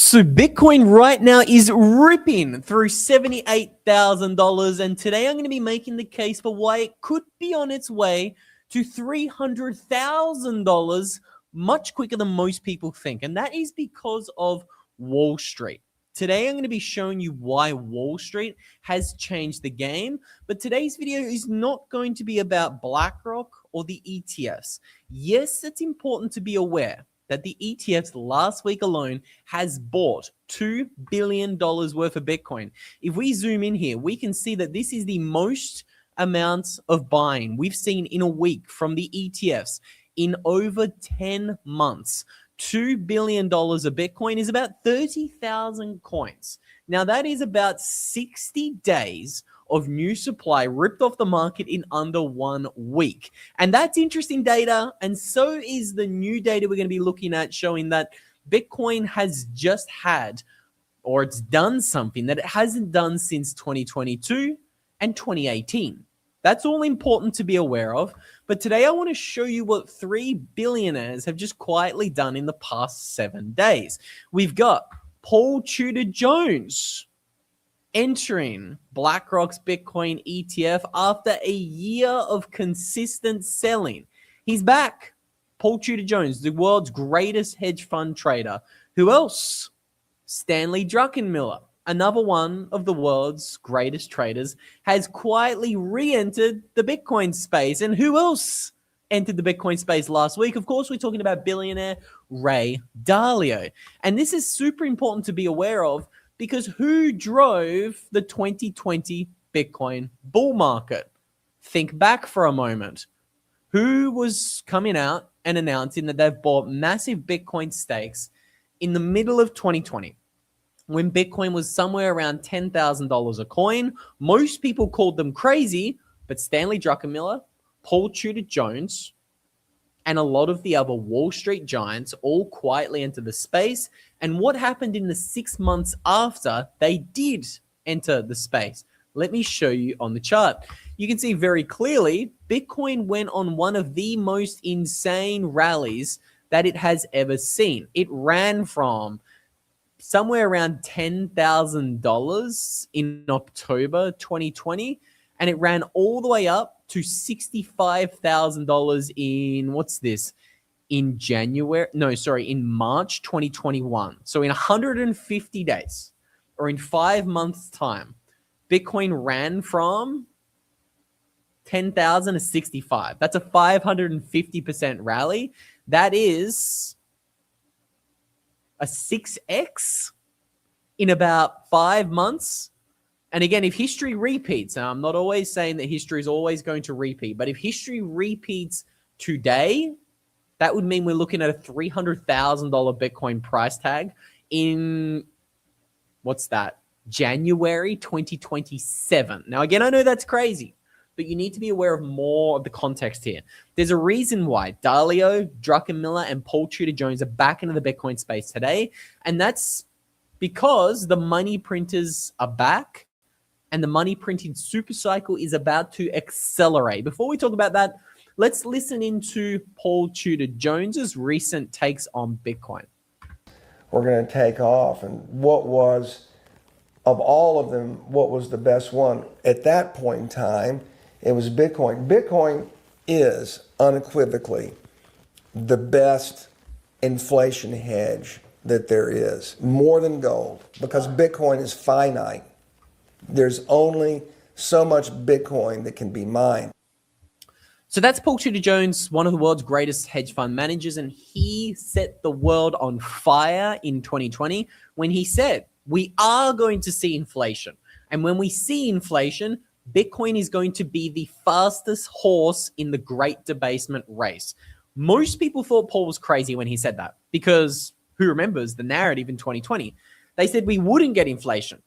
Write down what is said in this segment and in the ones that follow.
So Bitcoin right now is ripping through $78,000. And today I'm going to be making the case for why it could be on its way to $300,000 much quicker than most people think. And that is because of Wall Street. Today I'm going to be showing you why Wall Street has changed the game. But today's video is not going to be about BlackRock or the ETFs. Yes, it's important to be aware that the ETFs last week alone has bought $2 billion worth of Bitcoin. If we zoom in here, we can see that this is the most amount of buying we've seen in a week from the ETFs in over 10 months. $2 billion of Bitcoin is about 30,000 coins. Now that is about 60 days of new supply ripped off the market in under 1 week. And that's interesting data. And so is the new data we're going to be looking at, showing that Bitcoin has just had, or it's done something that it hasn't done since 2022 and 2018. That's all important to be aware of. But today I want to show you what 3 billionaires have just quietly done in the past 7 days. We've got Paul Tudor Jones entering BlackRock's Bitcoin ETF after a year of consistent selling. He's back. Paul Tudor Jones, the world's greatest hedge fund trader. Who else? Stanley Druckenmiller, another one of the world's greatest traders, has quietly re-entered the Bitcoin space. And who else entered the Bitcoin space last week? Of course, we're talking about billionaire Ray Dalio. And this is super important to be aware of, because who drove the 2020 Bitcoin bull market? Think back for a moment. Who was coming out and announcing that they've bought massive Bitcoin stakes in the middle of 2020? When Bitcoin was somewhere around $10,000 a coin? Most people called them crazy, but Stanley Druckenmiller, Paul Tudor Jones, and a lot of the other Wall Street giants all quietly entered the space. And what happened in the 6 months after they did enter the space? Let me show you on the chart. You can see very clearly Bitcoin went on one of the most insane rallies that it has ever seen. It ran from somewhere around $10,000 in October 2020, and it ran all the way up to $65,000 in, what's this? In March 2021. So in 150 days, or in 5 months' time, Bitcoin ran from 10,000 to 65. That's a 550% rally. That is a 6x in about 5 months. And again, if history repeats, and I'm not always saying that history is always going to repeat, but if history repeats today, that would mean we're looking at a $300,000 Bitcoin price tag in, what's that? January 2027. Now, again, I know that's crazy, but you need to be aware of more of the context here. There's a reason why Dalio, Druckenmiller, and Paul Tudor Jones are back into the Bitcoin space today. And that's because the money printers are back and the money printing super cycle is about to accelerate. Before we talk about that, let's listen into Paul Tudor Jones's recent takes on Bitcoin. We're going to take off, and what was, of all of them, what was the best one? At that point in time, it was Bitcoin. Bitcoin is unequivocally the best inflation hedge that there is, more than gold, because Bitcoin is finite. There's only so much Bitcoin that can be mined. So that's Paul Tudor Jones, one of the world's greatest hedge fund managers, and he set the world on fire in 2020 when he said, we are going to see inflation. And when we see inflation, Bitcoin is going to be the fastest horse in the great debasement race. Most people thought Paul was crazy when he said that, because who remembers the narrative in 2020? They said we wouldn't get inflation.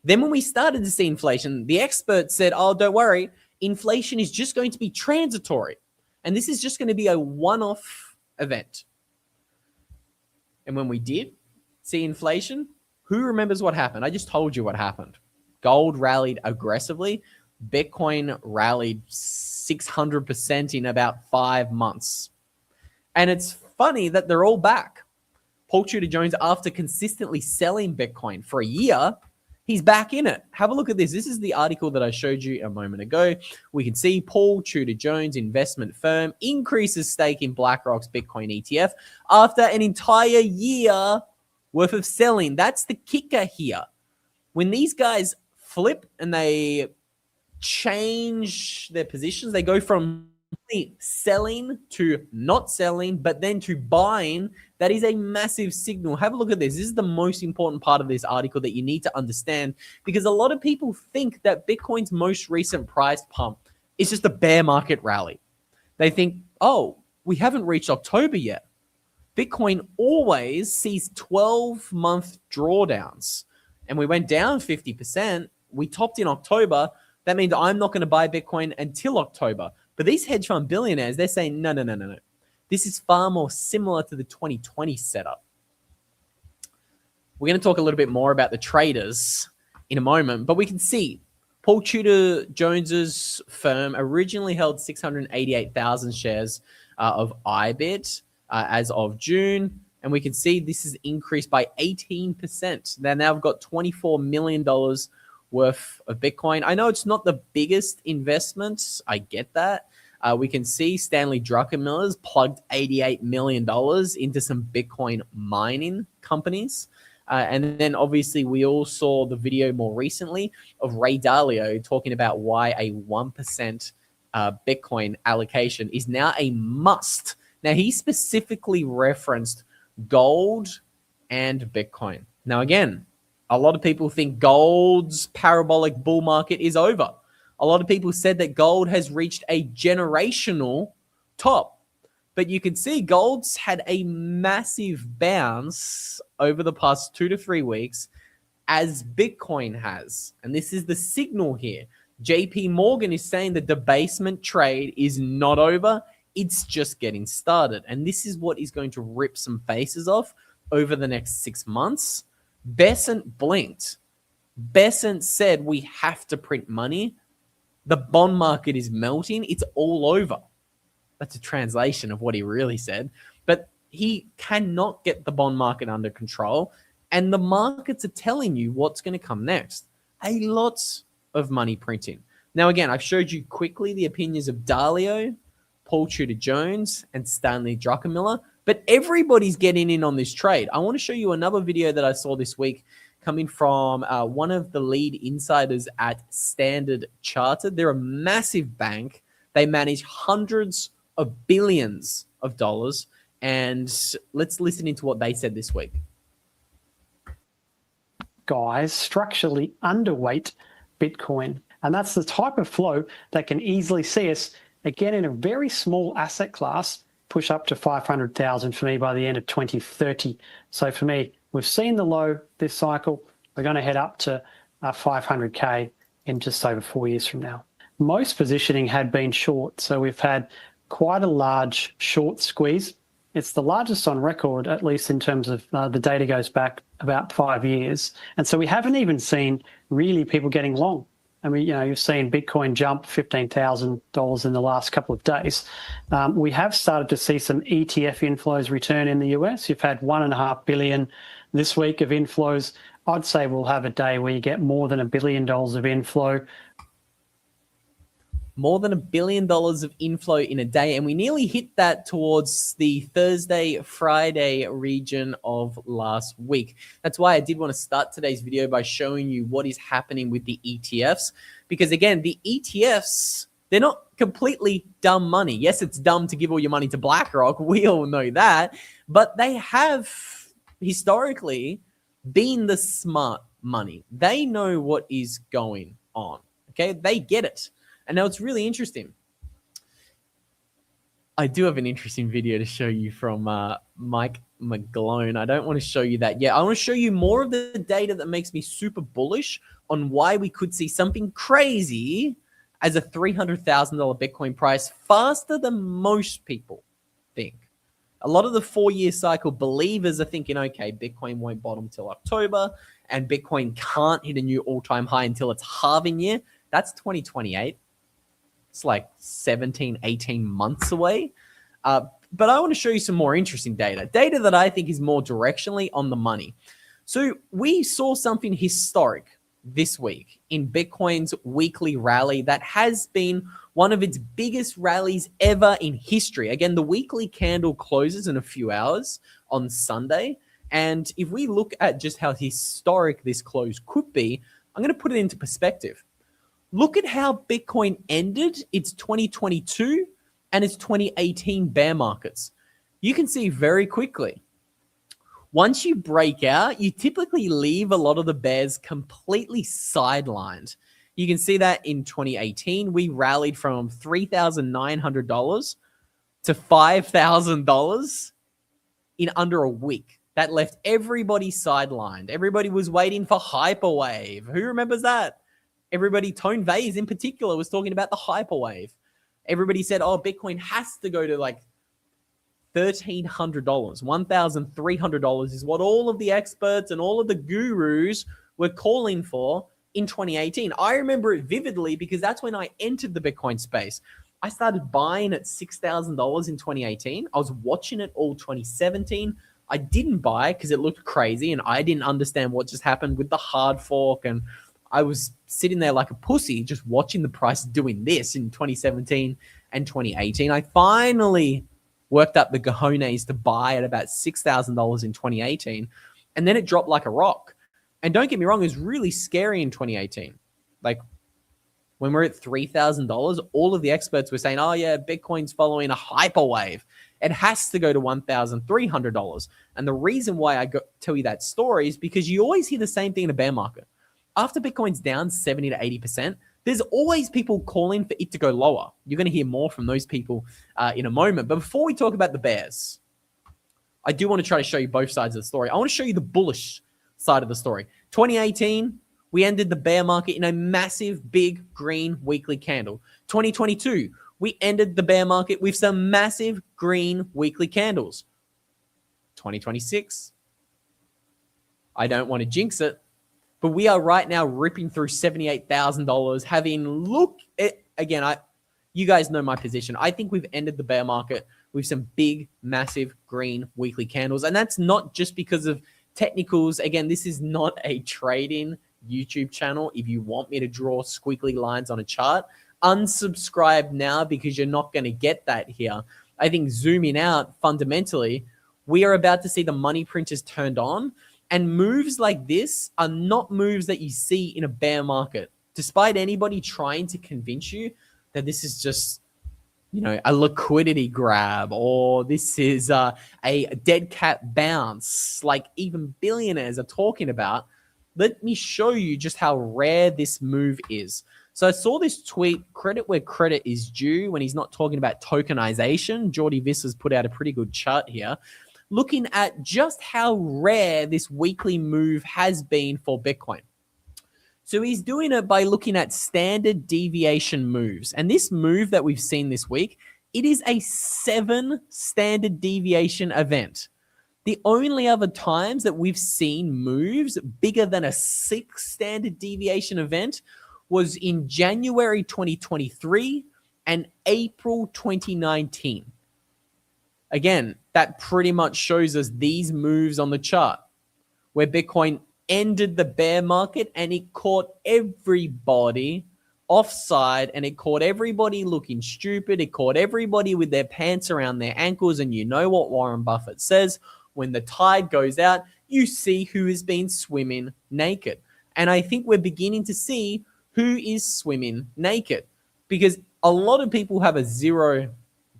Then when we started to see inflation, the experts said, oh, don't worry, inflation is just going to be transitory. And this is just going to be a one-off event. And when we did see inflation, who remembers what happened? I just told you what happened. Gold rallied aggressively. Bitcoin rallied 600% in about 5 months. And it's funny that they're all back. Paul Tudor Jones, after consistently selling Bitcoin for a year, he's back in it. Have a look at this. This is the article that I showed you a moment ago. We can see Paul Tudor Jones investment firm increases stake in BlackRock's Bitcoin ETF after an entire year worth of selling. That's the kicker here. When these guys flip and they change their positions, they go from selling to not selling, but then to buying. That is a massive signal. Have a look at this. This is the most important part of this article that you need to understand, because a lot of people think that Bitcoin's most recent price pump is just a bear market rally. They think, oh, we haven't reached October yet. Bitcoin always sees 12-month drawdowns, and we went down 50%. We topped in October. That means I'm not going to buy Bitcoin until October. But these hedge fund billionaires, they're saying, no. This is far more similar to the 2020 setup. We're going to talk a little bit more about the traders in a moment, but we can see Paul Tudor Jones's firm originally held 688,000 shares of IBIT as of June, and we can see this has increased by 18%. They now have got $24 million worth of Bitcoin. I know it's not the biggest investment. I get that. We can see Stanley Druckenmiller's plugged $88 million into some Bitcoin mining companies. And then obviously we all saw the video more recently of Ray Dalio talking about why a 1% Bitcoin allocation is now a must. Now, he specifically referenced gold and Bitcoin. Now, again, a lot of people think gold's parabolic bull market is over. A lot of people said that gold has reached a generational top. But you can see gold's had a massive bounce over the past 2 to 3 weeks, as Bitcoin has. And this is the signal here. JP Morgan is saying the debasement trade is not over. It's just getting started. And this is what is going to rip some faces off over the next 6 months. Besant blinked. Besant said we have to print money. The bond market is melting. It's all over. That's a translation of what he really said. But he cannot get the bond market under control. And the markets are telling you what's going to come next. A lot of money printing. Now, again, I've showed you quickly the opinions of Dalio, Paul Tudor Jones, and Stanley Druckenmiller. But everybody's getting in on this trade. I want to show you another video that I saw this week coming from one of the lead insiders at Standard Chartered. They're a massive bank. They manage hundreds of billions of dollars. And let's listen into what they said this week. Guys, structurally underweight Bitcoin. And that's the type of flow that can easily see us, again, in a very small asset class, push up to 500,000 for me by the end of 2030. So for me, we've seen the low this cycle. We're going to head up to 500K in just over 4 years from now. Most positioning had been short, so we've had quite a large short squeeze. It's the largest on record, at least in terms of the data goes back about 5 years. And so we haven't even seen really people getting long. I mean, you've seen Bitcoin jump $15,000 in the last couple of days. We have started to see some ETF inflows return in the US. You've had $1.5 billion this week of inflows. I'd say we'll have a day where you get more than $1 billion of inflow. More than $1 billion of inflow in a day. And we nearly hit that towards the Thursday, Friday region of last week. That's why I did want to start today's video by showing you what is happening with the ETFs. Because again, the ETFs, they're not completely dumb money. Yes, it's dumb to give all your money to BlackRock. We all know that. But they have historically been the smart money. They know what is going on. Okay, they get it. And now it's really interesting. I do have an interesting video to show you from Mike McGlone. I don't want to show you that yet. I want to show you more of the data that makes me super bullish on why we could see something crazy as a $300,000 Bitcoin price faster than most people think. A lot of the 4-year cycle believers are thinking, okay, Bitcoin won't bottom till October, and Bitcoin can't hit a new all-time high until its halving year. That's 2028. It's like 17, 18 months away. But I want to show you some more interesting data that I think is more directionally on the money. So we saw something historic this week in Bitcoin's weekly rally that has been one of its biggest rallies ever in history. Again, the weekly candle closes in a few hours on Sunday. And if we look at just how historic this close could be, I'm going to put it into perspective. Look at how Bitcoin ended its 2022 and its 2018 bear markets. You can see very quickly, once you break out, you typically leave a lot of the bears completely sidelined. You can see that in 2018, we rallied from $3,900 to $5,000 in under a week. That left everybody sidelined. Everybody was waiting for hyperwave. Who remembers that? Everybody, Tone Vays in particular, was talking about the hyperwave. Everybody said, oh, Bitcoin has to go to like $1,300. $1,300 is what all of the experts and all of the gurus were calling for in 2018. I remember it vividly because that's when I entered the Bitcoin space. I started buying at $6,000 in 2018. I was watching it all 2017. I didn't buy because it looked crazy and I didn't understand what just happened with the hard fork. And I was sitting there like a pussy just watching the price doing this in 2017 and 2018. I finally worked up the cojones to buy at about $6,000 in 2018. And then it dropped like a rock. And don't get me wrong, it was really scary in 2018. Like when we're at $3,000, all of the experts were saying, oh yeah, Bitcoin's following a hyperwave. It has to go to $1,300. And the reason why I tell you that story is because you always hear the same thing in a bear market. After Bitcoin's down 70 to 80%, there's always people calling for it to go lower. You're going to hear more from those people in a moment. But before we talk about the bears, I do want to try to show you both sides of the story. I want to show you the bullish side of the story. 2018, we ended the bear market in a massive, big green weekly candle. 2022, we ended the bear market with some massive green weekly candles. 2026, I don't want to jinx it, but we are right now ripping through $78,000, having look at, again, you guys know my position. I think we've ended the bear market with some big, massive green weekly candles. And that's not just because of technicals. Again, this is not a trading YouTube channel. If you want me to draw squiggly lines on a chart, unsubscribe now because you're not going to get that here. I think zooming out, fundamentally, we are about to see the money printers turned on. And moves like this are not moves that you see in a bear market. Despite anybody trying to convince you that this is just, you know, a liquidity grab or this is a dead cat bounce, like even billionaires are talking about, let me show you just how rare this move is. So I saw this tweet, credit where credit is due, when he's not talking about tokenization. Jordy Visser's put out a pretty good chart here, looking at just how rare this weekly move has been for Bitcoin. So he's doing it by looking at standard deviation moves. And this move that we've seen this week, it is a 7 standard deviation event. The only other times that we've seen moves bigger than a 6 standard deviation event was in January 2023 and April 2019. Again, that pretty much shows us these moves on the chart where Bitcoin ended the bear market and it caught everybody offside and it caught everybody looking stupid. It caught everybody with their pants around their ankles. And you know what Warren Buffett says, when the tide goes out, you see who has been swimming naked. And I think we're beginning to see who is swimming naked because a lot of people have a zero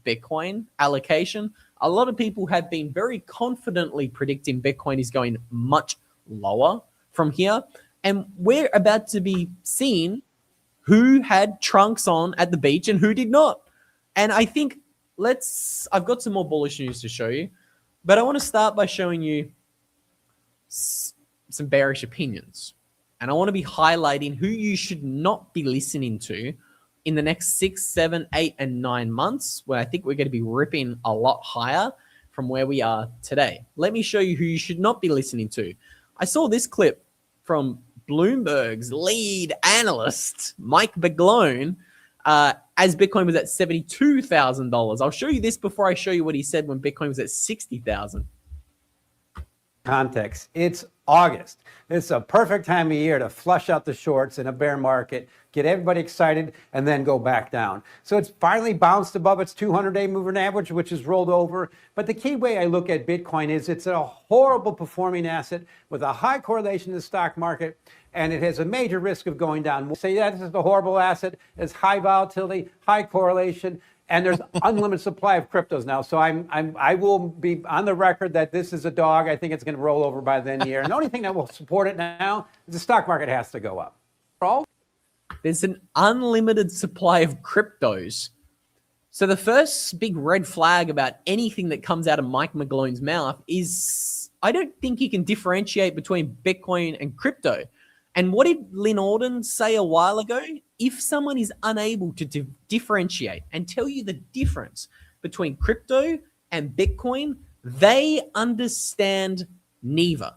Bitcoin allocation. A lot of people have been very confidently predicting Bitcoin is going much lower from here. And we're about to be seeing who had trunks on at the beach and who did not. And I think I've got some more bullish news to show you, but I want to start by showing you some bearish opinions. And I want to be highlighting who you should not be listening to in the next 6, 7, 8, and 9 months, where I think we're going to be ripping a lot higher from where we are today. Let me show you who you should not be listening to. I saw this clip from Bloomberg's lead analyst, Mike Beglone, as Bitcoin was at $72,000. I'll show you this before I show you what he said when Bitcoin was at 60,000. Context. It's August. It's a perfect time of year to flush out the shorts in a bear market, get everybody excited, and then go back down. So it's finally bounced above its 200-day moving average, which is rolled over. But the key way I look at Bitcoin is it's a horrible performing asset with a high correlation to the stock market, and it has a major risk of going down. We'll say, yeah, this is a horrible asset. It's high volatility, high correlation, and there's unlimited supply of cryptos now. So I will be on the record that this is a dog. I think it's going to roll over by the end of the year. And the only thing that will support it now is the stock market has to go up. There's an unlimited supply of cryptos. So the first big red flag about anything that comes out of Mike McGlone's mouth is I don't think he can differentiate between Bitcoin and crypto. And what did Lynn Alden say a while ago? If someone is unable to differentiate and tell you the difference between crypto and Bitcoin, they understand neither.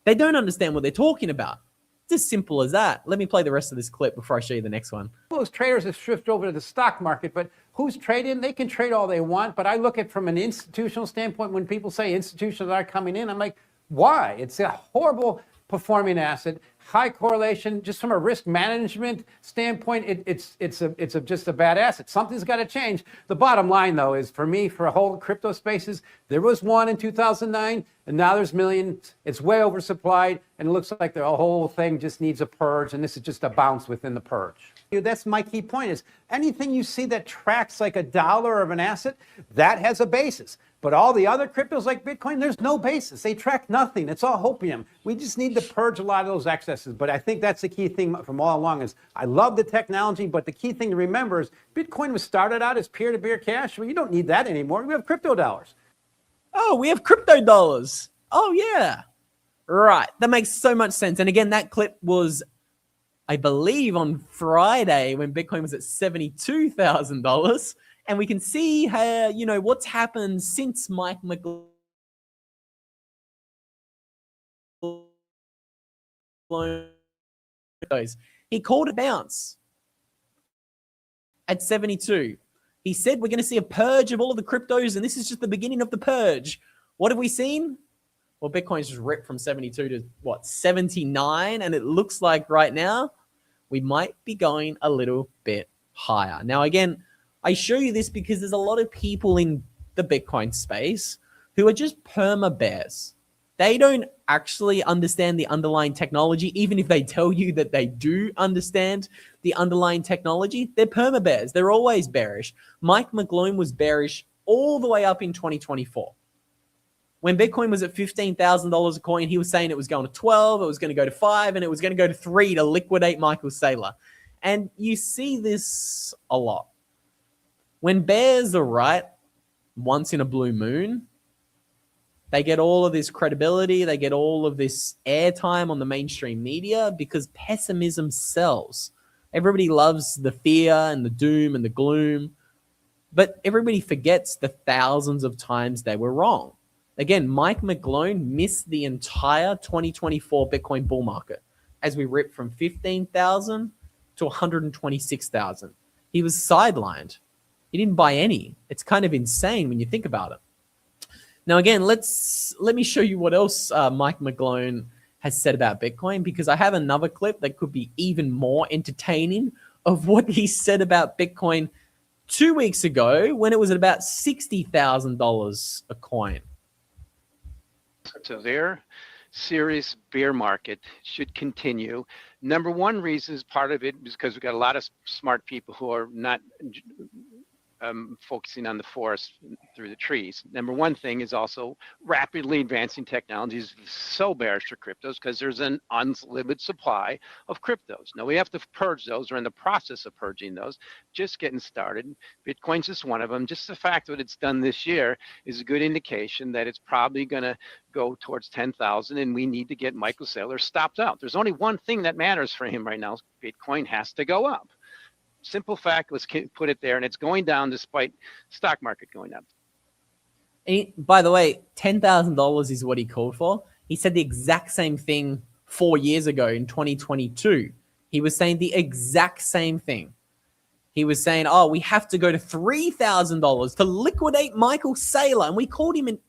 They don't understand what they're talking about. It's as simple as that. Let me play the rest of this clip before I show you the next one. Those traders have shifted over to the stock market, but who's trading? They can trade all they want, but I look at it from an institutional standpoint. When people say institutions are coming in, I'm like, why? It's a horrible performing asset, high correlation. Just from a risk management standpoint, it's just a bad asset. Something's got to change. The bottom line, though, is for me, for a whole crypto spaces, there was one in 2009, and now there's millions. It's way oversupplied, and it looks like the whole thing just needs a purge, and this is just a bounce within the purge. That's my key point is anything you see that tracks like a dollar of an asset, that has a basis. But all the other cryptos like Bitcoin, there's no basis. They track nothing. It's all hopium. We just need to purge a lot of those excesses. But I think that's the key thing from all along is I love the technology, but the key thing to remember is Bitcoin was started out as peer-to-peer cash. Well, you don't need that anymore. We have crypto dollars. Oh, we have crypto dollars. Oh, yeah. Right. That makes so much sense. And again, that clip was, I believe, on Friday when Bitcoin was at $72,000. And we can see how, what's happened since Mike McGlone he called a bounce at 72. He said we're going to see a purge of all of the cryptos, and this is just the beginning of the purge. What have we seen? Well, Bitcoin's just ripped from 72 to, 79? And it looks like right now we might be going a little bit higher. Now, again, I show you this because there's a lot of people in the Bitcoin space who are just perma-bears. They don't actually understand the underlying technology. Even if they tell you that they do understand the underlying technology, they're perma-bears. They're always bearish. Mike McGlone was bearish all the way up in 2024. When Bitcoin was at $15,000 a coin, he was saying it was going to 12, it was going to go to 5, and it was going to go to 3 to liquidate Michael Saylor. And you see this a lot. When bears are right, once in a blue moon, they get all of this credibility, they get all of this airtime on the mainstream media because pessimism sells. Everybody loves the fear and the doom and the gloom, but everybody forgets the thousands of times they were wrong. Again, Mike McGlone missed the entire 2024 Bitcoin bull market as we ripped from 15,000 to 126,000. He was sidelined. He didn't buy any. It's kind of insane when you think about it. Now, again, let me show you what else Mike McGlone has said about Bitcoin, because I have another clip that could be even more entertaining of what he said about Bitcoin 2 weeks ago when it was at about $60,000 a coin. So their serious bear market should continue. Number one reason is part of it is because we've got a lot of smart people who are not focusing on the forest through the trees. Number one thing is also rapidly advancing technologies so bearish for cryptos because there's an unlimited supply of cryptos. Now we have to purge those. We're in the process of purging those, just getting started. Bitcoin's just one of them. Just the fact that it's done this year is a good indication that it's probably going to go towards 10,000 and we need to get Michael Saylor stopped out. There's only one thing that matters for him right now. Bitcoin has to go up. Simple fact, let's put it there, and it's going down despite stock market going up. And by the way, $10,000 is what he called for. He said the exact same thing 4 years ago in 2022. He was saying the exact same thing. He was saying, oh, we have to go to $3,000 to liquidate Michael Saylor. And we called him and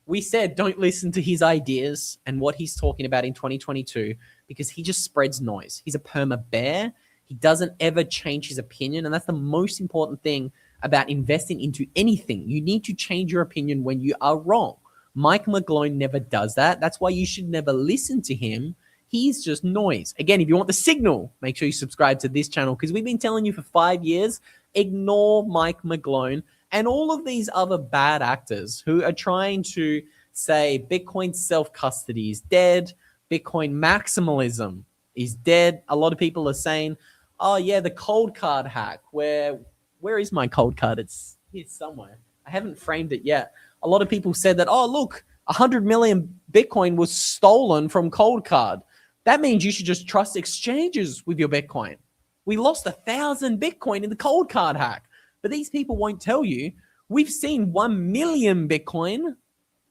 we said, don't listen to his ideas and what he's talking about in 2022 because he just spreads noise. He's a perma-bear. He doesn't ever change his opinion. And that's the most important thing about investing into anything. You need to change your opinion when you are wrong. Mike McGlone never does that. That's why you should never listen to him. He's just noise. Again, if you want the signal, make sure you subscribe to this channel because we've been telling you for 5 years, ignore Mike McGlone and all of these other bad actors who are trying to say Bitcoin self-custody is dead, Bitcoin maximalism is dead. A lot of people are saying, oh yeah, the cold card hack. Where is my cold card? It's here somewhere. I haven't framed it yet. A lot of people said that, oh look, 100 million Bitcoin was stolen from cold card. That means you should just trust exchanges with your Bitcoin. We lost 1,000 Bitcoin in the cold card hack. But these people won't tell you, we've seen 1 million Bitcoin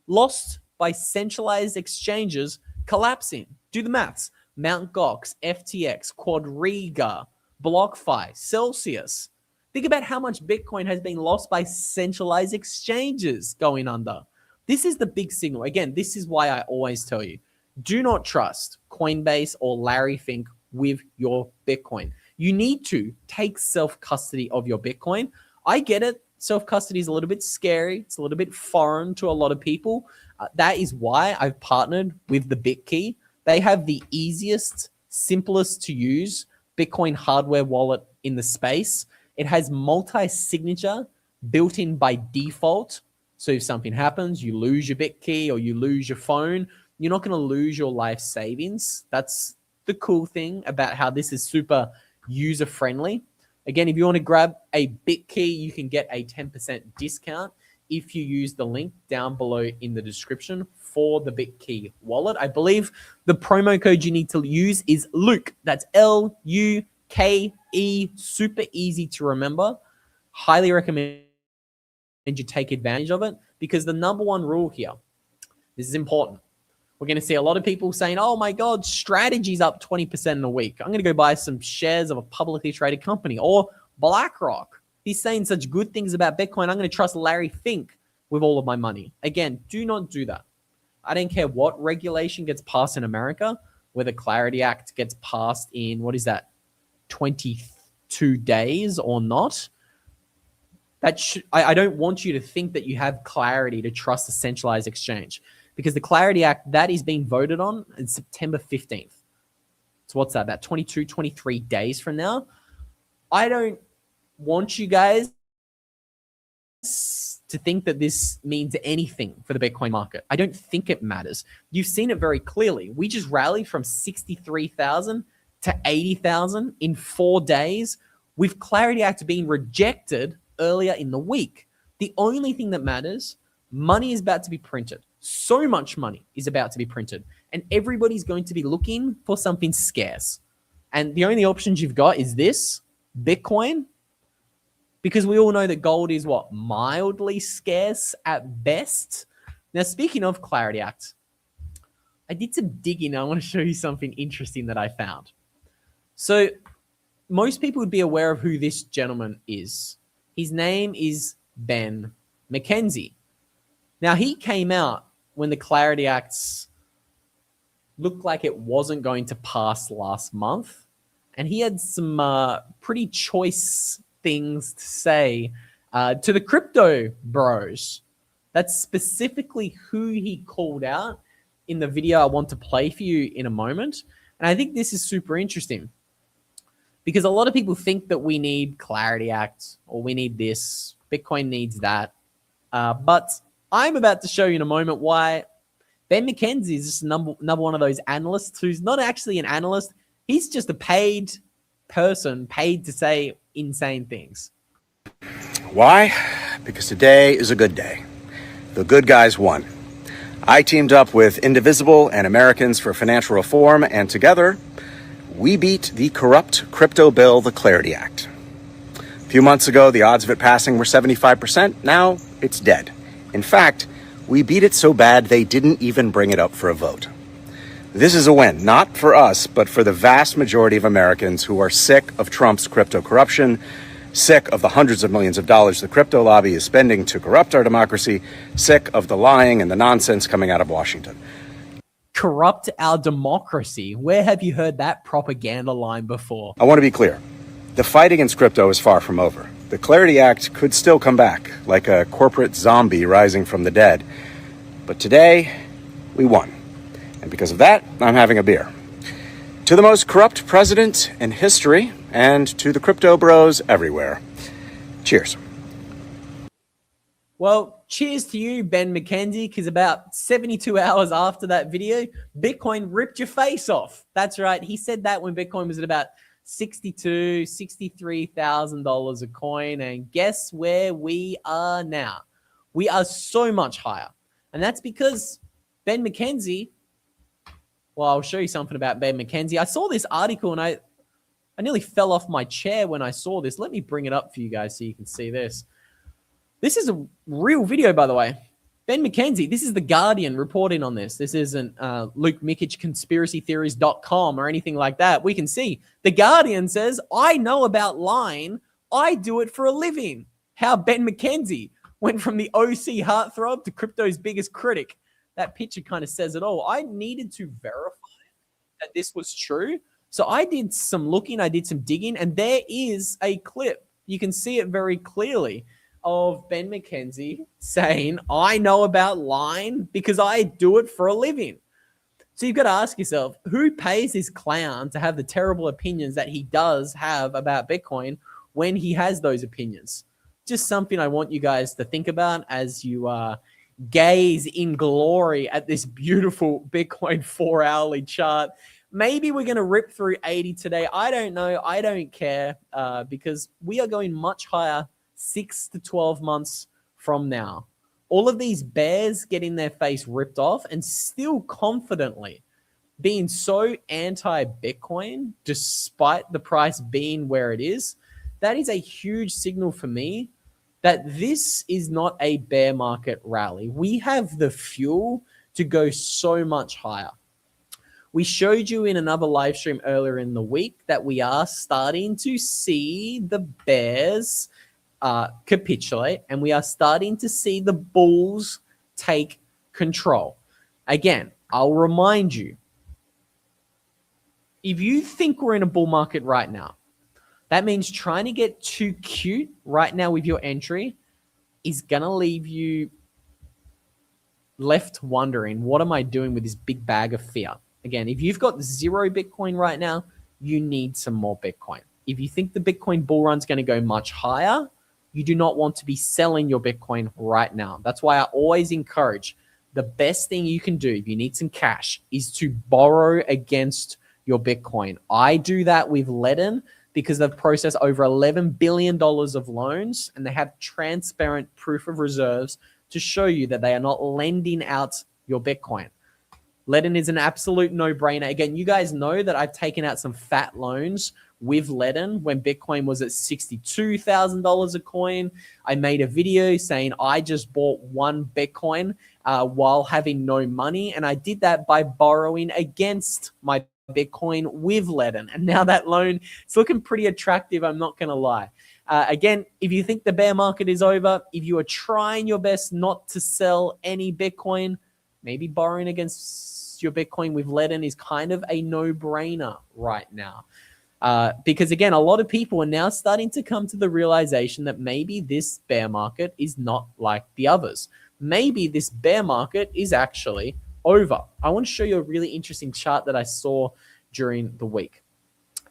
lost by centralized exchanges collapsing. Do the maths. Mt. Gox, FTX, Quadriga, BlockFi, Celsius. Think about how much Bitcoin has been lost by centralized exchanges going under. This is the big signal. Again, this is why I always tell you, do not trust Coinbase or Larry Fink with your Bitcoin. You need to take self-custody of your Bitcoin. I get it. Self-custody is a little bit scary. It's a little bit foreign to a lot of people. That is why I've partnered with the BitKey. They have the easiest, simplest to use Bitcoin hardware wallet in the space. It has multi-signature built in by default. So if something happens, you lose your BitKey or you lose your phone, you're not going to lose your life savings. That's the cool thing about how this is super user-friendly. Again, if you want to grab a BitKey, you can get a 10% discount if you use the link down below in the description for the BitKey wallet. I believe the promo code you need to use is Luke. That's Luke. Super easy to remember. Highly recommend you take advantage of it because the number one rule here, this is important. We're going to see a lot of people saying, oh my God, strategy's up 20% in a week. I'm going to go buy some shares of a publicly traded company. Or BlackRock. He's saying such good things about Bitcoin. I'm going to trust Larry Fink with all of my money. Again, do not do that. I don't care what regulation gets passed in America, whether Clarity Act gets passed in, 22 days or not. I don't want you to think that you have clarity to trust a centralized exchange. Because the Clarity Act, that is being voted on September 15th. So what's that? About 22, 23 days from now. I don't want you guys to think that this means anything for the Bitcoin market. I don't think it matters. You've seen it very clearly. We just rallied from 63,000 to 80,000 in 4 days with Clarity Act being rejected earlier in the week. The only thing that matters, money is about to be printed. So much money is about to be printed and everybody's going to be looking for something scarce. And the only options you've got is this, Bitcoin, because we all know that gold is what? Mildly scarce at best. Now, speaking of Clarity Act, I did some digging. I want to show you something interesting that I found. So most people would be aware of who this gentleman is. His name is Ben McKenzie. Now, he came out when the Clarity Acts looked like it wasn't going to pass last month. And he had some pretty choice things to say to the crypto bros. That's specifically who he called out in the video I want to play for you in a moment. And I think this is super interesting because a lot of people think that we need Clarity Act or we need this, Bitcoin needs that. But I'm about to show you in a moment why Ben McKenzie is just number one of those analysts who's not actually an analyst. He's just a paid person, paid to say insane things. Why? Because today is a good day. The good guys won. I teamed up with Indivisible and Americans for Financial Reform, and together, we beat the corrupt crypto bill, the Clarity Act. A few months ago, the odds of it passing were 75%. Now, it's dead. In fact, we beat it so bad they didn't even bring it up for a vote. This is a win, not for us, but for the vast majority of Americans who are sick of Trump's crypto corruption, sick of the hundreds of millions of dollars the crypto lobby is spending to corrupt our democracy, sick of the lying and the nonsense coming out of Washington. Corrupt our democracy. Where have you heard that propaganda line before? I want to be clear. The fight against crypto is far from over. The Clarity Act could still come back, like a corporate zombie rising from the dead. But today, we won. And because of that, I'm having a beer. To the most corrupt president in history, and to the crypto bros everywhere. Cheers. Well, cheers to you, Ben McKenzie, because about 72 hours after that video, Bitcoin ripped your face off. That's right. He said that when Bitcoin was at about $62,000, $63,000 a coin. And guess where we are now? We are so much higher. And that's because Ben McKenzie, well, I'll show you something about Ben McKenzie. I saw this article and I nearly fell off my chair when I saw this. Let me bring it up for you guys so you can see this. This is a real video, by the way. Ben McKenzie, this is The Guardian reporting on this. This isn't Luke Mikic conspiracytheories.com or anything like that. We can see The Guardian says, I know about lying. I do it for a living. How Ben McKenzie went from the OC heartthrob to crypto's biggest critic. That picture kind of says it all. I needed to verify that this was true. So I did some looking, I did some digging, and there is a clip. You can see it very clearly of Ben McKenzie saying, I know about lying because I do it for a living. So you've got to ask yourself, who pays this clown to have the terrible opinions that he does have about Bitcoin when he has those opinions? Just something I want you guys to think about as you gaze in glory at this beautiful Bitcoin 4-hourly chart. Maybe we're going to rip through 80 today. I don't know. I don't care because we are going much higher 6 to 12 months from now. All of these bears getting their face ripped off and still confidently being so anti-Bitcoin despite the price being where it is, that is a huge signal for me that this is not a bear market rally. We have the fuel to go so much higher. We showed you in another live stream earlier in the week that we are starting to see the bears capitulate, and we are starting to see the bulls take control. Again, I'll remind you, if you think we're in a bull market right now, that means trying to get too cute right now with your entry is going to leave you left wondering, what am I doing with this big bag of fear? Again, if you've got 0 Bitcoin right now, you need some more Bitcoin. If you think the Bitcoin bull run is going to go much higher, you do not want to be selling your Bitcoin right now. That's why I always encourage the best thing you can do if you need some cash is to borrow against your Bitcoin. I do that with Ledn because they've processed over $11 billion of loans and they have transparent proof of reserves to show you that they are not lending out your Bitcoin. Ledn is an absolute no-brainer. Again, you guys know that I've taken out some fat loans with Ledn when Bitcoin was at $62,000 a coin. I made a video saying I just bought 1 Bitcoin while having no money, and I did that by borrowing against my Bitcoin with Ledn. And now that loan, it's looking pretty attractive, I'm not going to lie. Again, if you think the bear market is over, if you are trying your best not to sell any Bitcoin, maybe borrowing against your Bitcoin with Ledn is kind of a no-brainer right now. Because again, a lot of people are now starting to come to the realization that maybe this bear market is not like the others. Maybe this bear market is actually over. I want to show you a really interesting chart that I saw during the week.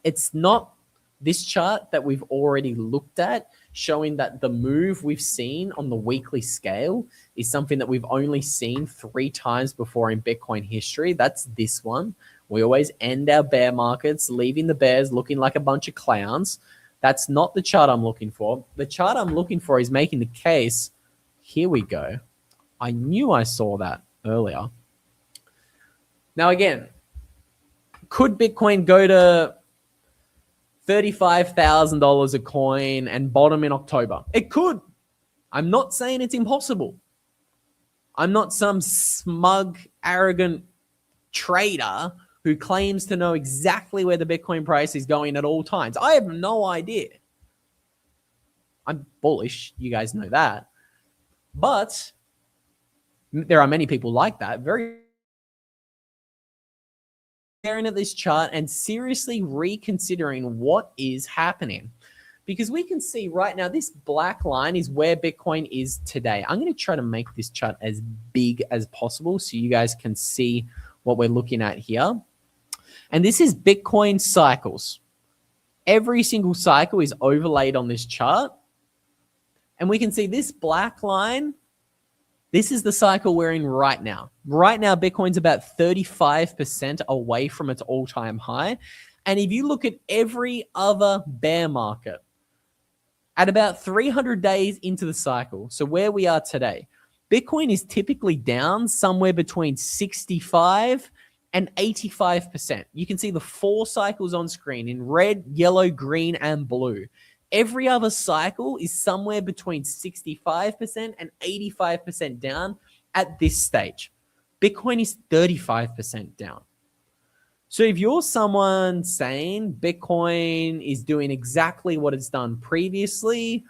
It's not this chart that we've already looked at, showing that the move we've seen on the weekly scale is something that we've only seen 3 times before in Bitcoin history. That's this one. We always end our bear markets, leaving the bears looking like a bunch of clowns. That's not the chart I'm looking for. The chart I'm looking for is making the case. Here we go. I knew I saw that earlier. Now, again, could Bitcoin go to $35,000 a coin and bottom in October? It could. I'm not saying it's impossible. I'm not some smug, arrogant trader who claims to know exactly where the Bitcoin price is going at all times. I have no idea. I'm bullish. You guys know that. But there are many people like that, very staring at this chart and seriously reconsidering what is happening. Because we can see right now, this black line is where Bitcoin is today. I'm going to try to make this chart as big as possible so you guys can see what we're looking at here. And this is Bitcoin cycles. Every single cycle is overlaid on this chart. And we can see this black line. This is the cycle we're in right now. Right now, Bitcoin's about 35% away from its all-time high. And if you look at every other bear market, at about 300 days into the cycle, so where we are today, Bitcoin is typically down somewhere between 65 and 85%. You can see the 4 cycles on screen in red, yellow, green, and blue. Every other cycle is somewhere between 65% and 85% down at this stage. Bitcoin is 35% down. So if you're someone saying Bitcoin is doing exactly what it's done previously,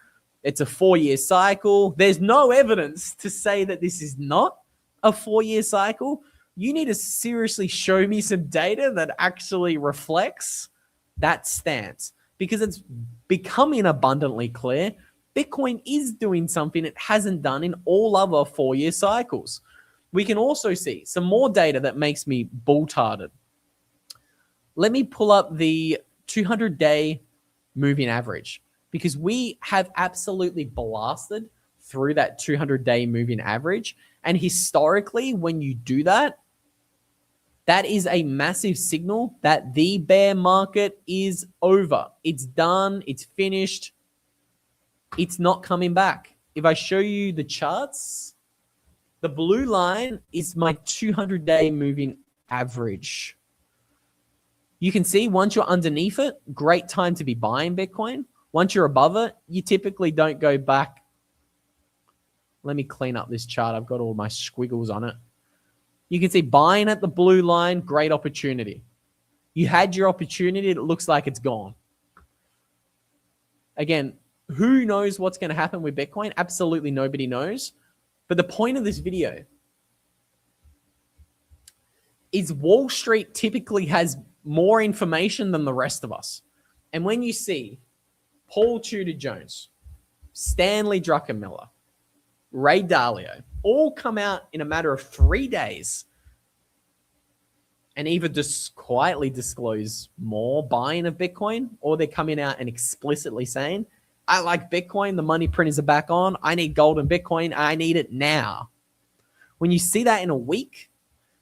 it's a 4-year cycle, there's no evidence to say that this is not a 4-year cycle, you need to seriously show me some data that actually reflects that stance. Because it's becoming abundantly clear, Bitcoin is doing something it hasn't done in all other 4-year cycles. We can also see some more data that makes me bull-tarded. Let me pull up the 200-day moving average, because we have absolutely blasted through that 200-day moving average. And historically, when you do that, that is a massive signal that the bear market is over. It's done. It's finished. It's not coming back. If I show you the charts, the blue line is my 200-day moving average. You can see once you're underneath it, great time to be buying Bitcoin. Once you're above it, you typically don't go back. Let me clean up this chart. I've got all my squiggles on it. You can see buying at the blue line, great opportunity. You had your opportunity. It looks like it's gone. Again, who knows what's going to happen with Bitcoin? Absolutely nobody knows. But the point of this video is Wall Street typically has more information than the rest of us. And when you see Paul Tudor Jones, Stanley Druckenmiller, Ray Dalio, all come out in a matter of 3 days and either just quietly disclose more buying of Bitcoin, or they're coming out and explicitly saying, I like Bitcoin, the money printers are back on, I need gold and Bitcoin, I need it now. When you see that in a week,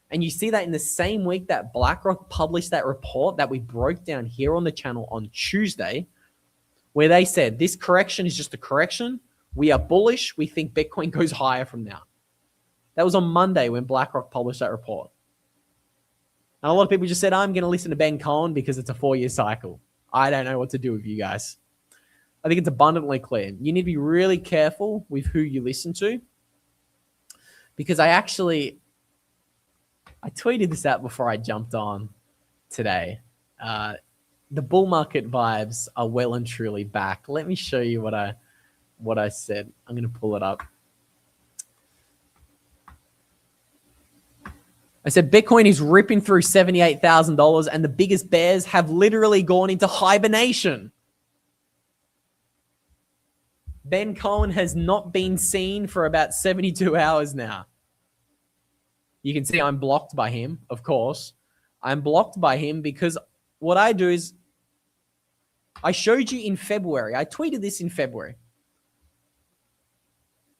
and you see that in the same week that BlackRock published that report that we broke down here on the channel on Tuesday, where they said this correction is just a correction, we are bullish, we think Bitcoin goes higher from now. That was on Monday when BlackRock published that report. And a lot of people just said, I'm going to listen to Ben Cohen because it's a 4-year cycle. I don't know what to do with you guys. I think it's abundantly clear. You need to be really careful with who you listen to, because I tweeted this out before I jumped on today. The bull market vibes are well and truly back. Let me show you what I said. I'm going to pull it up. I said Bitcoin is ripping through $78,000 and the biggest bears have literally gone into hibernation. Ben Cohen has not been seen for about 72 hours now. You can see I'm blocked by him, of course. I'm blocked by him because what I do is I showed you in February. I tweeted this in February.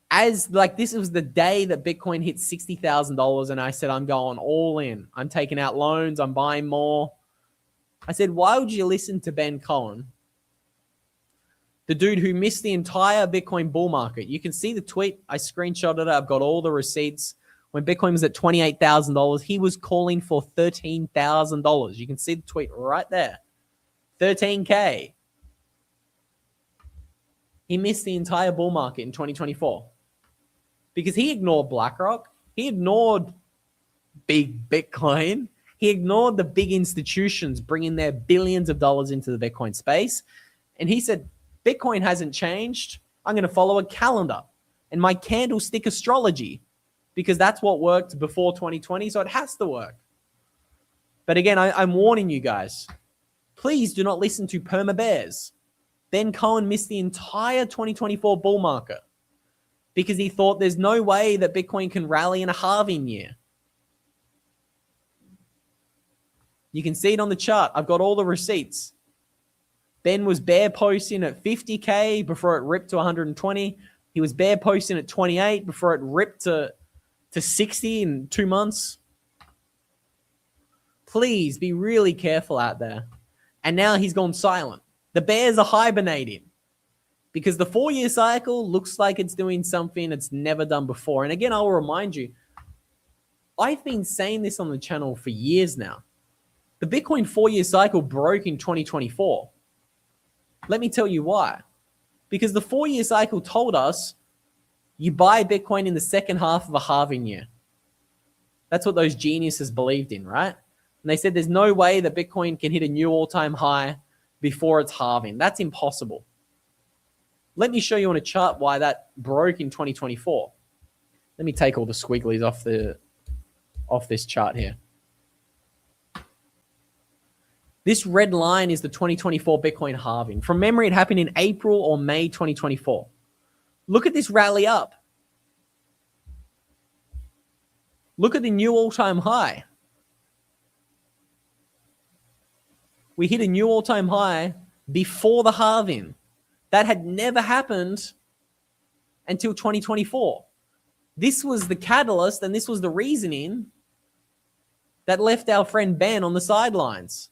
As like this was the day that Bitcoin hit $60,000 and I said, I'm going all in. I'm taking out loans. I'm buying more. I said, why would you listen to Ben Cohen, the dude who missed the entire Bitcoin bull market? You can see the tweet. I screenshotted it. I've got all the receipts. When Bitcoin was at $28,000, he was calling for $13,000. You can see the tweet right there. 13K. He missed the entire bull market in 2024 because he ignored BlackRock. He ignored big Bitcoin. He ignored the big institutions bringing their billions of dollars into the Bitcoin space. And he said, Bitcoin hasn't changed. I'm going to follow a calendar and my candlestick astrology because that's what worked before 2020. So it has to work. But again, I'm warning you guys, please do not listen to perma-bears. Ben Cohen missed the entire 2024 bull market because he thought there's no way that Bitcoin can rally in a halving year. You can see it on the chart. I've got all the receipts. Ben was bear posting at 50K before it ripped to 120. He was bear posting at 28 before it ripped to 60 in 2 months. Please be really careful out there. And now he's gone silent. The bears are hibernating because the 4-year cycle looks like it's doing something it's never done before. And again, I'll remind you, I've been saying this on the channel for years now. The Bitcoin 4-year cycle broke in 2024. Let me tell you why. Because the 4-year cycle told us you buy Bitcoin in the second half of a halving year. That's what those geniuses believed in, right? And they said there's no way that Bitcoin can hit a new all-time high before it's halving. That's impossible. Let me show you on a chart why that broke in 2024. Let me take all the squigglies off this chart here. This red line is the 2024 Bitcoin halving. From memory, it happened in April or May 2024. Look at this rally up. Look at the new all-time high. We hit a new all-time high before the halving. That had never happened until 2024. This was the catalyst and this was the reasoning that left our friend Ben on the sidelines.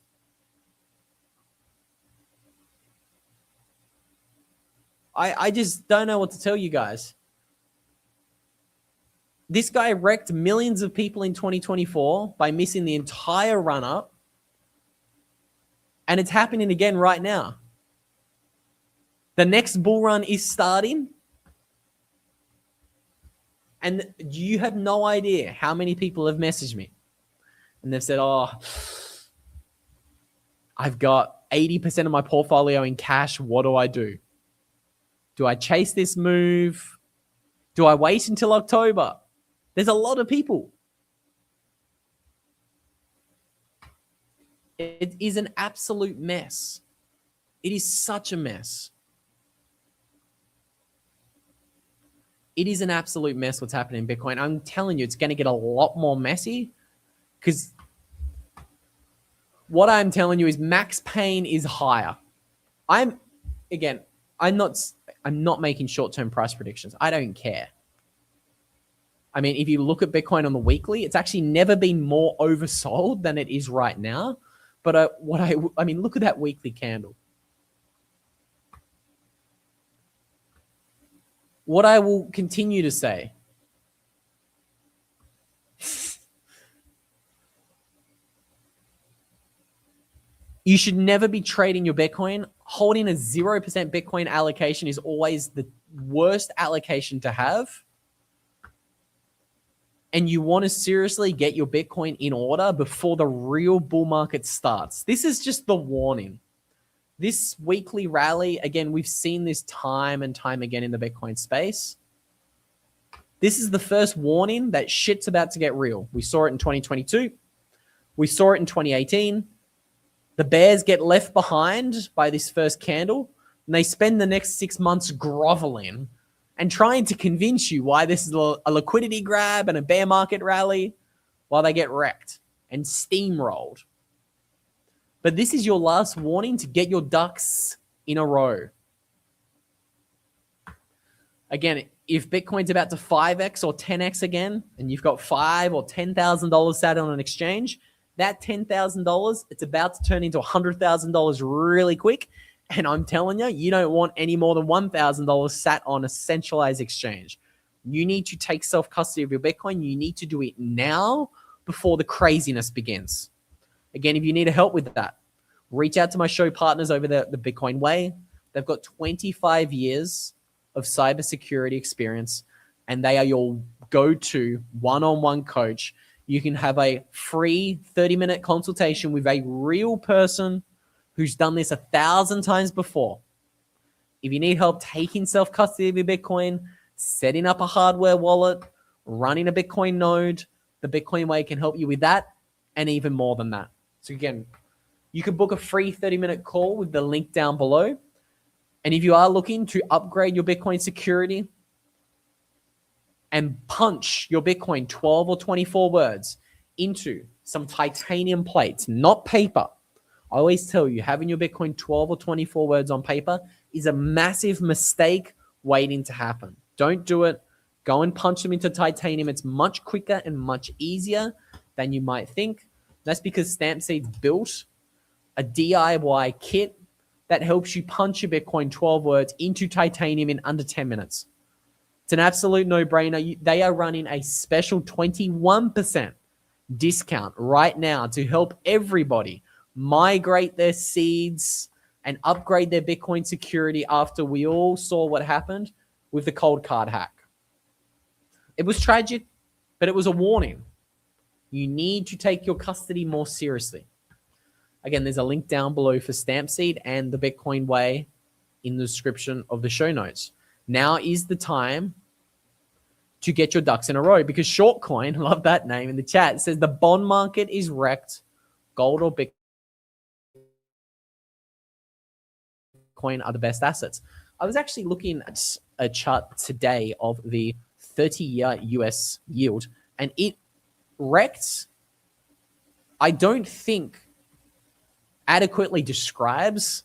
I just don't know what to tell you guys. This guy wrecked millions of people in 2024 by missing the entire run-up. And it's happening again right now. The next bull run is starting. And you have no idea how many people have messaged me. And they've said, oh, I've got 80% of my portfolio in cash. What do I do? Do I chase this move? Do I wait until October? There's a lot of people. It is an absolute mess. It is such a mess. It is an absolute mess what's happening in Bitcoin. I'm telling you, it's going to get a lot more messy because what I'm telling you is max pain is higher. I'm not making short-term price predictions. I don't care. I mean, if you look at Bitcoin on the weekly, it's actually never been more oversold than it is right now. But I mean, look at that weekly candle. What I will continue to say, you should never be trading your Bitcoin. Holding a 0% Bitcoin allocation is always the worst allocation to have. And you want to seriously get your Bitcoin in order before the real bull market starts. This is just the warning. This weekly rally, again, we've seen this time and time again in the Bitcoin space. This is the first warning that shit's about to get real. We saw it in 2022. We saw it in 2018. The bears get left behind by this first candle, and they spend the next 6 months groveling and trying to convince you why this is a liquidity grab and a bear market rally while they get wrecked and steamrolled. But this is your last warning to get your ducks in a row. Again, if Bitcoin's about to 5x or 10x again, and you've got $5,000 or $10,000 sat on an exchange, that $10,000, it's about to turn into $100,000 really quick. And I'm telling you, you don't want any more than $1,000 sat on a centralized exchange. You need to take self-custody of your Bitcoin. You need to do it now before the craziness begins. Again, if you need help with that, reach out to my show partners over the Bitcoin Way. They've got 25 years of cybersecurity experience, and they are your go-to one-on-one coach You can have a free 30-minute consultation with a real person who's done this 1,000 times before. If you need help taking self-custody of your Bitcoin, setting up a hardware wallet, running a Bitcoin node, the Bitcoin Way can help you with that and even more than that. So again, you can book a free 30-minute call with the link down below. And if you are looking to upgrade your Bitcoin security and punch your Bitcoin 12 or 24 words into some titanium plates, not paper. I always tell you, having your Bitcoin 12 or 24 words on paper is a massive mistake waiting to happen. Don't do it. Go and punch them into titanium. It's much quicker and much easier than you might think. That's because Stampseed's built a DIY kit that helps you punch your Bitcoin 12 words into titanium in under 10 minutes. It's an absolute no-brainer. They are running a special 21% discount right now to help everybody migrate their seeds and upgrade their Bitcoin security after we all saw what happened with the cold card hack. It was tragic, but it was a warning. You need to take your custody more seriously. Again, there's a link down below for Stampseed and the Bitcoin Way in the description of the show notes. Now is the time to get your ducks in a row because Shortcoin, love that name in the chat, says the bond market is wrecked. Gold or Bitcoin are the best assets. I was actually looking at a chart today of the 30-year US yield, and it wrecked, I don't think, adequately describes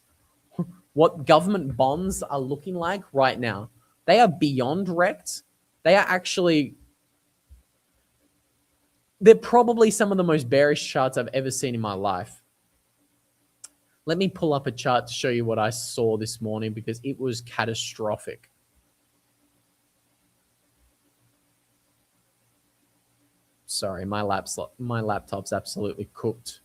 what government bonds are looking like right now. They are beyond wrecked. They are actually, they're probably some of the most bearish charts I've ever seen in my life. Let me pull up a chart to show you what I saw this morning because it was catastrophic. Sorry, my laptop's absolutely cooked.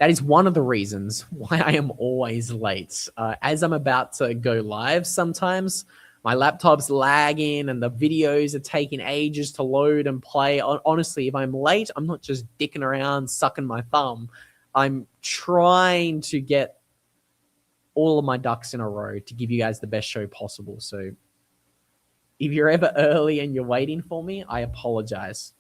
That is one of the reasons why I am always late. As I'm about to go live, sometimes my laptop's lagging and the videos are taking ages to load and play. Honestly, if I'm late, I'm not just dicking around, sucking my thumb. I'm trying to get all of my ducks in a row to give you guys the best show possible. So if you're ever early and you're waiting for me, I apologize.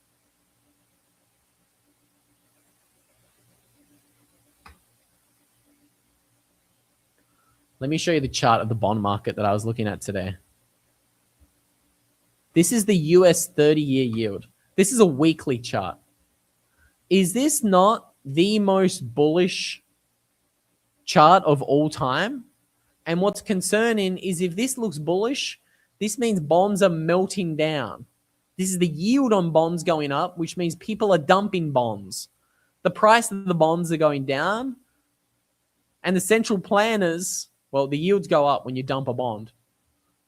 Let me show you the chart of the bond market that I was looking at today. This is the US 30-year yield. This is a weekly chart. Is this not the most bullish chart of all time? And what's concerning is if this looks bullish, this means bonds are melting down. This is the yield on bonds going up, which means people are dumping bonds. The price of the bonds are going down. And the central planners, well, the yields go up when you dump a bond.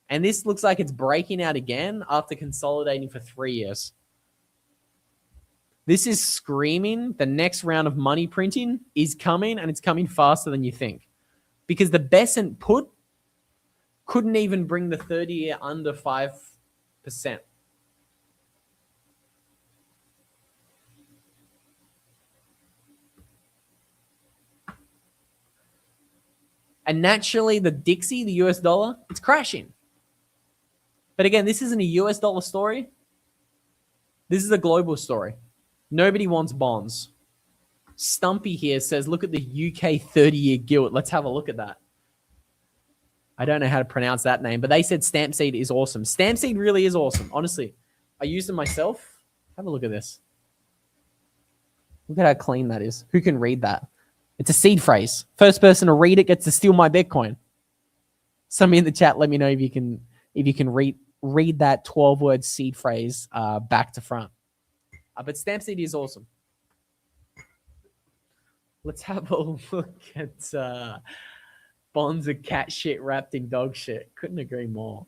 And this looks like it's breaking out again after consolidating for 3 years. This is screaming the next round of money printing is coming, and it's coming faster than you think. Because the Besant put couldn't even bring the 30-year under 5%. And naturally, the Dixie, the US dollar, it's crashing. But again, this isn't a US dollar story. This is a global story. Nobody wants bonds. Stumpy here says, look at the UK 30-year gilt. Let's have a look at that. I don't know how to pronounce that name, but they said Stampseed is awesome. Stampseed really is awesome. Honestly, I use them myself. Have a look at this. Look at how clean that is. Who can read that? It's a seed phrase. First person to read it gets to steal my Bitcoin. Somebody in the chat, let me know if you can read that 12-word seed phrase back to front. But Stampseed is awesome. Let's have a look at bonds of cat shit wrapped in dog shit. Couldn't agree more.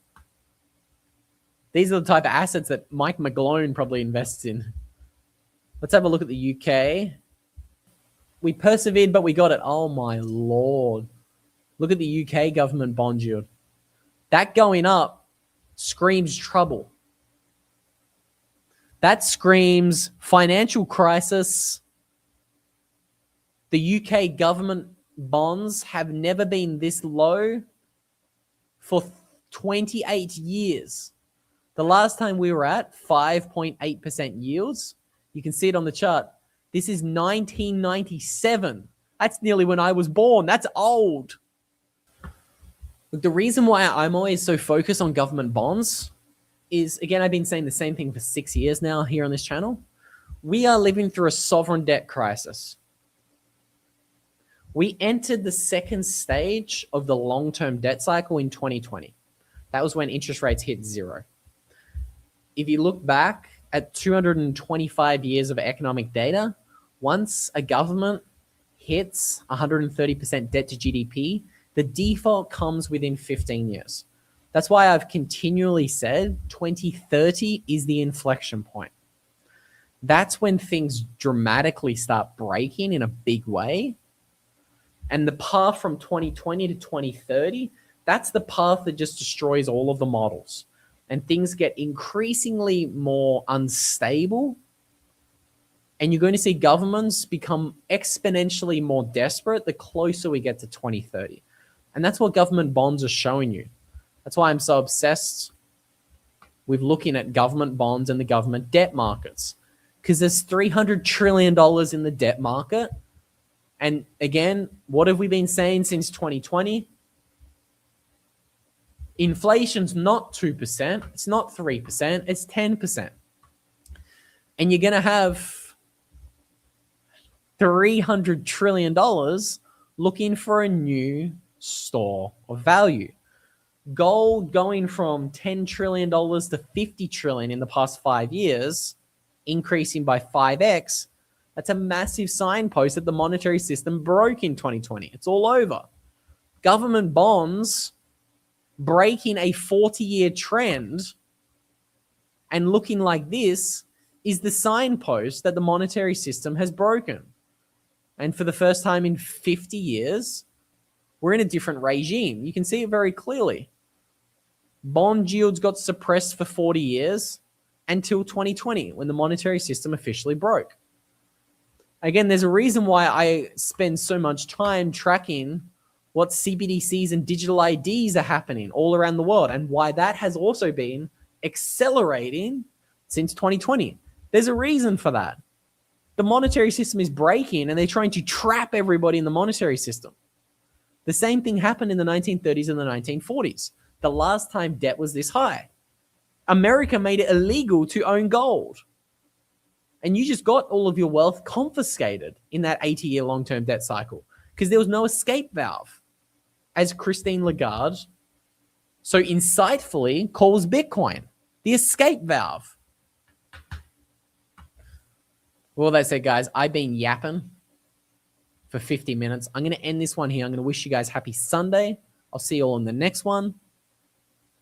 These are the type of assets that Mike McGlone probably invests in. Let's have a look at the UK. We persevered, but we got it. Oh, my Lord. Look at the UK government bond yield. That going up screams trouble. That screams financial crisis. The UK government bonds have never been this low for 28 years. The last time we were at 5.8% yields, you can see it on the chart. This is 1997. That's nearly when I was born. That's old. Look, the reason why I'm always so focused on government bonds is, again, I've been saying the same thing for 6 years now here on this channel. We are living through a sovereign debt crisis. We entered the second stage of the long-term debt cycle in 2020. That was when interest rates hit zero. If you look back at 225 years of economic data, once a government hits 130% debt to GDP, the default comes within 15 years. That's why I've continually said 2030 is the inflection point. That's when things dramatically start breaking in a big way. And the path from 2020 to 2030, that's the path that just destroys all of the models. And things get increasingly more unstable. And you're going to see governments become exponentially more desperate the closer we get to 2030. And that's what government bonds are showing you. That's why I'm so obsessed with looking at government bonds and the government debt markets. Because there's $300 trillion in the debt market. And again, what have we been saying since 2020? Inflation's not 2%. It's not 3%. It's 10%. And you're going to have $300 trillion looking for a new store of value. Gold going from $10 trillion to $50 trillion in the past 5 years, increasing by 5x. That's a massive signpost that the monetary system broke in 2020. It's all over. Government bonds breaking a 40-year trend and looking like this is the signpost that the monetary system has broken. And for the first time in 50 years, we're in a different regime. You can see it very clearly. Bond yields got suppressed for 40 years until 2020, when the monetary system officially broke. Again, there's a reason why I spend so much time tracking what CBDCs and digital IDs are happening all around the world, and why that has also been accelerating since 2020. There's a reason for that. The monetary system is breaking, and they're trying to trap everybody in the monetary system. The same thing happened in the 1930s and the 1940s. The last time debt was this high. America made it illegal to own gold. And you just got all of your wealth confiscated in that 80-year long-term debt cycle because there was no escape valve, as Christine Lagarde so insightfully calls Bitcoin, the escape valve. Well, that's it, guys. I've been yapping for 50 minutes. I'm going to end this one here. I'm going to wish you guys happy Sunday. I'll see you all in the next one.